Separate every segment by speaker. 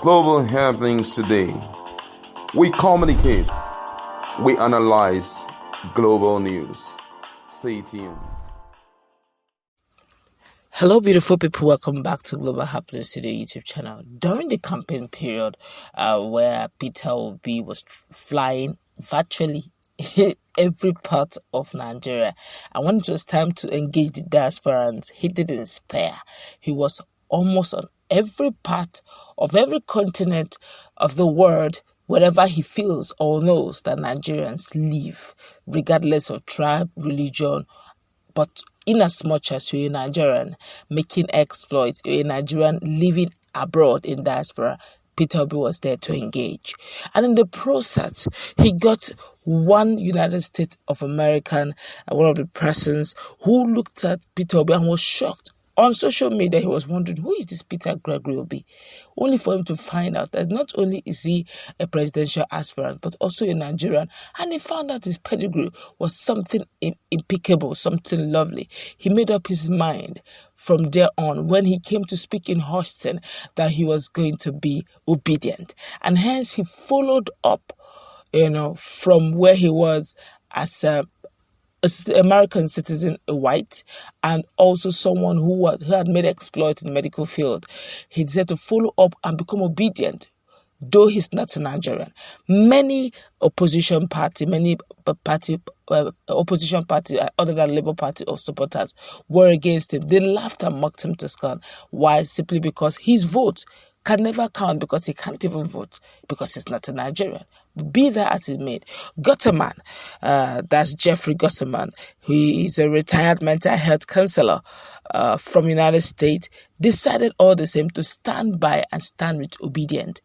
Speaker 1: Global happenings today. We communicate, we analyze global news. Stay tuned.
Speaker 2: Hello, beautiful people. Welcome back to Global Happenings Today YouTube channel. During the campaign period, where Peter Obi was flying virtually every part of Nigeria, and when it was time to engage the diasporans, he didn't spare. He was almost on every part of every continent of the world, wherever he feels or knows that Nigerians live, regardless of tribe, religion, but in as much as you're a Nigerian making exploits, you're a Nigerian living abroad in diaspora, Peter Obi was there to engage. And in the process, he got one United States of American, one of the persons who looked at Peter Obi and was shocked. On social media, he was wondering, who is this Peter Gregory Obi? Only for him to find out that not only is he a presidential aspirant, but also a Nigerian. And he found out his pedigree was something impeccable, something lovely. He made up his mind from there on, when he came to speak in Houston, that he was going to be obedient. And hence, he followed up, from where he was as a American citizen, a white, and also someone who had made exploits in the medical field. He decided to follow up and become obedient, though he's not a Nigerian. Many opposition party other than Labour Party or supporters were against him. They laughed and mocked him to scorn. Why? Simply because his vote can never count, because he can't even vote because he's not a Nigerian. Be that as it may, Guterman, that's Jeffrey Guterman, who is a retired mental health counselor from United States, decided all the same to stand by and stand with obedient,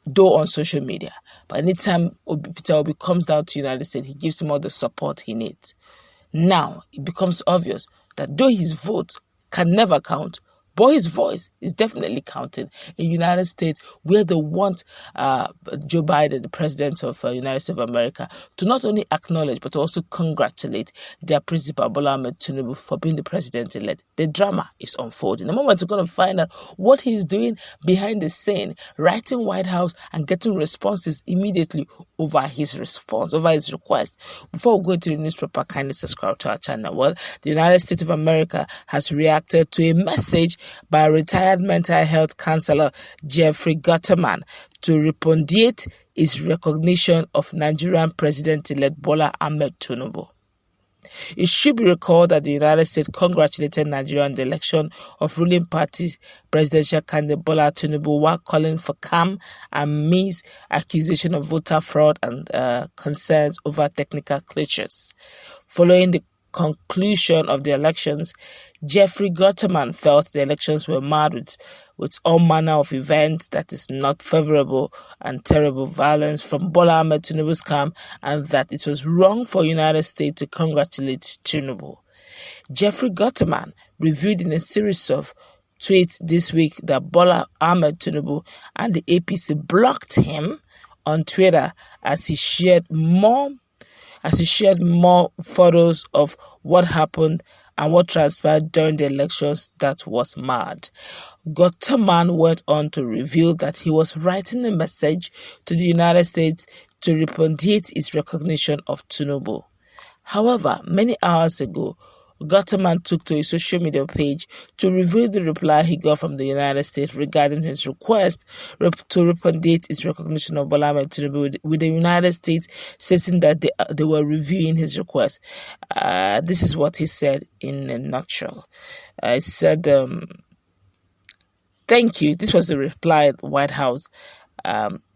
Speaker 2: though on social media. But anytime Peter Obi comes down to United States, he gives him all the support he needs. Now, it becomes obvious that though his vote can never count, but his voice is definitely counting in the United States, where they want Joe Biden, the president of the United States of America, to not only acknowledge but also congratulate their principal, Bola Ahmed Tinubu, for being the president-elect. The drama is unfolding. In a moment, we're going to find out what he's doing behind the scene, writing White House and getting responses immediately over his response, over his request. Before we go into the newspaper, kindly subscribe to our channel. Well, the United States of America has reacted to a message by retired mental health counselor Jeffrey Guterman to repudiate his recognition of Nigerian President-elect Bola Ahmed Tinubu. It should be recalled that the United States congratulated Nigeria on the election of ruling party presidential candidate Bola Tinubu, while calling for calm amidst accusation of voter fraud and concerns over technical glitches. Following the conclusion of the elections, Jeffrey Guterman felt the elections were marred with all manner of events that is not favorable and terrible violence from Bola Ahmed Tinubu's camp, and that it was wrong for United States to congratulate Tinubu. Jeffrey Guterman revealed in a series of tweets this week that Bola Ahmed Tinubu and the APC blocked him on Twitter as he shared more photos of what happened and what transpired during the elections that was mad. Guterman went on to reveal that he was writing a message to the United States to repudiate its recognition of Tinubu. However, many hours ago, Guterman took to his social media page to reveal the reply he got from the United States regarding his request to repudiate its recognition of Bola Ahmed Tinubu, with the United States stating that they were reviewing his request. This is what he said in a nutshell. It said, thank you. This was the reply the White House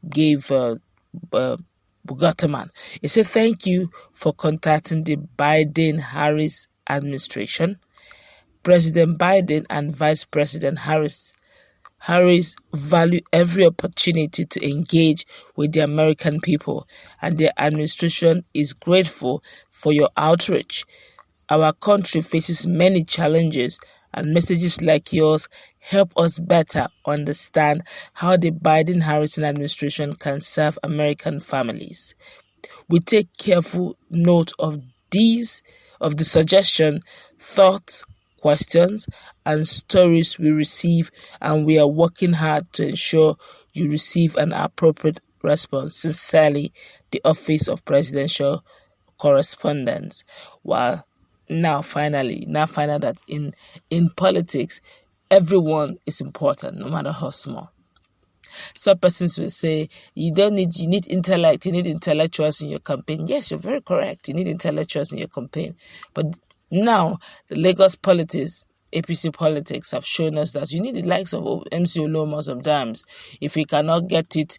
Speaker 2: gave Guterman. It said, thank you for contacting the Biden-Harris administration. President Biden and Vice President Harris value every opportunity to engage with the American people, and their administration is grateful for your outreach. Our country faces many challenges, and messages like yours help us better understand how the Biden-Harris administration can serve American families. We take careful note of the suggestion, thoughts, questions, and stories we receive, and we are working hard to ensure you receive an appropriate response. Sincerely, the Office of Presidential Correspondence. While now find out that in politics, everyone is important, no matter how small. Some persons will say you need intellect, you need intellectuals in your campaign. Yes, you're very correct. You need intellectuals in your campaign. But now the Lagos politics, APC politics have shown us that you need the likes of MC Olomo sometimes. If you cannot get it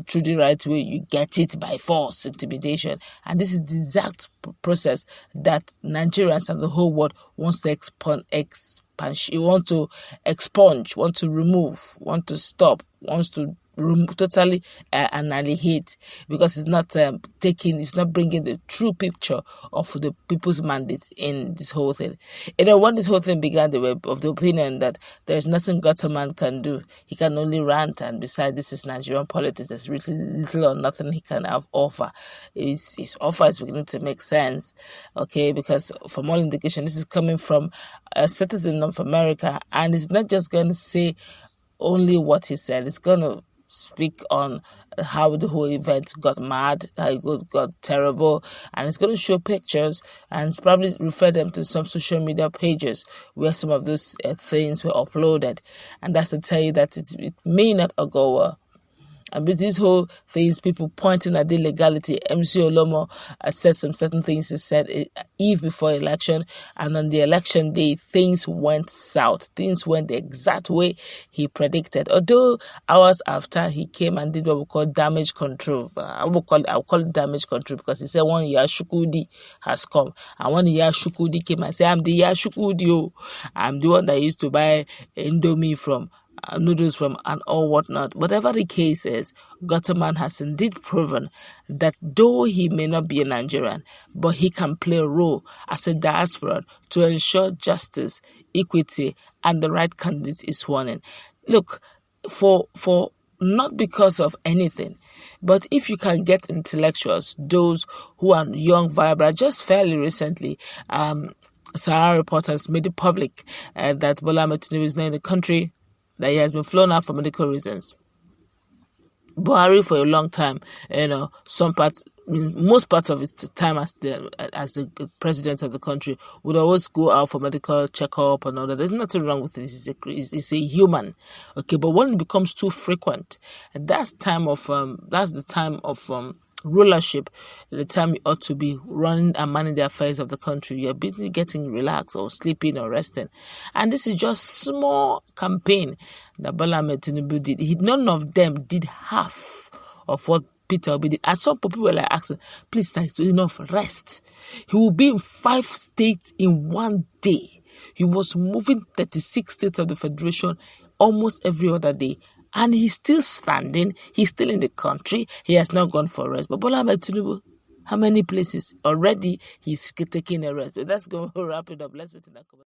Speaker 2: through the right way, you get it by force, intimidation. And this is the exact process that Nigerians and the whole world wants to want to expunge, want to remove, want to stop, wants to totally annihilate, because it's not it's not bringing the true picture of the people's mandate in this whole thing. When this whole thing began, they were of the opinion that there's nothing guterman can do. He can only rant, and besides, this is Nigerian politics. There's really little or nothing he can offer. His offer is beginning to make sense, okay, because from all indication, this is coming from a citizen of America, and it's not just going to say only what he said. It's going to speak on how the whole event got mad, how it got terrible, and it's going to show pictures and probably refer them to some social media pages where some of those things were uploaded. And that's to tell you that it may not go well. And with these whole things, people pointing at the illegality, MC Olomo said some certain things he said eve before election, and on the election day, things went south. Things went the exact way he predicted. Although hours after, he came and did what we call damage control. I'll call it damage control, because he said one year Shukudi has come. And when year Shukudi came, I said, I'm the year Shukudi. I'm the one that used to buy Indomie from, noodles from, and all whatnot. Whatever the case is, Guterman has indeed proven that though he may not be a Nigerian, but he can play a role as a diaspora to ensure justice, equity, and the right candidate is sworn in. Look, for not because of anything, but if you can get intellectuals, those who are young, vibrant, just fairly recently, Sahara reporters made it public that Bola Ahmed Tinubu is not in the country, that he has been flown out for medical reasons. Buhari, for a long time, most parts of his time as the president of the country, would always go out for medical checkup and all that. There's nothing wrong with it. He's a human, okay. But when it becomes too frequent, that's the time of rulership, the time you ought to be running and managing the affairs of the country. You're busy getting relaxed or sleeping or resting. And this is just small campaign that Bola Ahmed Tinubu did. None of them did half of what Peter Obi did. And some people were like asking, please, sir, it's enough, rest. He will be in 5 states in one day. He was moving 36 states of the Federation almost every other day. And he's still standing. He's still in the country. He has not gone for rest. But Bola Ahmed Tinubu, how many places already he's taking a rest? But that's going to wrap it up. Let's meet in that comment.